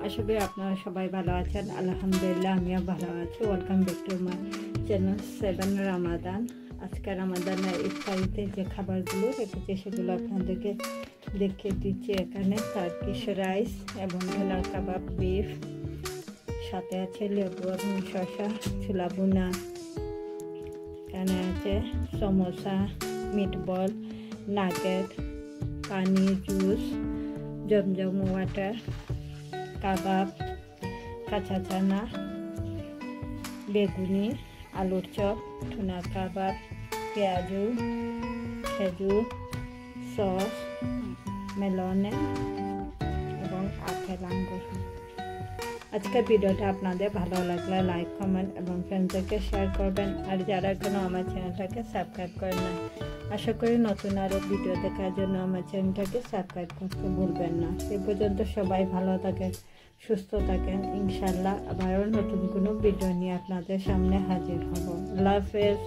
আশা করি আপনারা সবাই ভালো আছেন। আলহামদুলিল্লাহ আমিও ভালো আছি। Welcome back to my channel 7 Ramadan. আজকে রামাদানের ইফতারিতে যে খাবারগুলো রেখেছি সেগুলো আপনাদেরকে দেখিয়ে দিচ্ছি। এখানে টার্কিশ রাইস এবং ভেলার কাবাব, বিফ, সাথে আছে লেবু এবং শসা, ছোলা বুনা, এখানে আছে সমোসা, মিটবল, নাগেট, পানি, জুস, জমজম ওয়াটার, কাবাব, কাঁচা চানা, বেগুনি, আলুর চপ, টুনা কাবাব, পেঁয়াজু, খেজুর, সস, মেলনে এবং আপেল আঙ্গুর। আজকের ভিডিওটা আপনাদের ভালো লাগলে লাইক, কমেন্ট এবং ফ্রেন্ডদেরকে শেয়ার করবেন। আর যারা এখনো আমার চ্যানেলটাকে সাবস্ক্রাইব করেন না, আশা করি নতুন আরও ভিডিও দেখার জন্য আমার চ্যানেলটাকে সাবস্ক্রাইব করতে ভুলবেন না। সে পর্যন্ত সবাই ভালো থাকেন, সুস্থ থাকেন। ইনশাল্লাহ আবারও নতুন কোনো ভিডিও নিয়ে আপনাদের সামনে হাজির হব। আল্লাহ হাফেজ।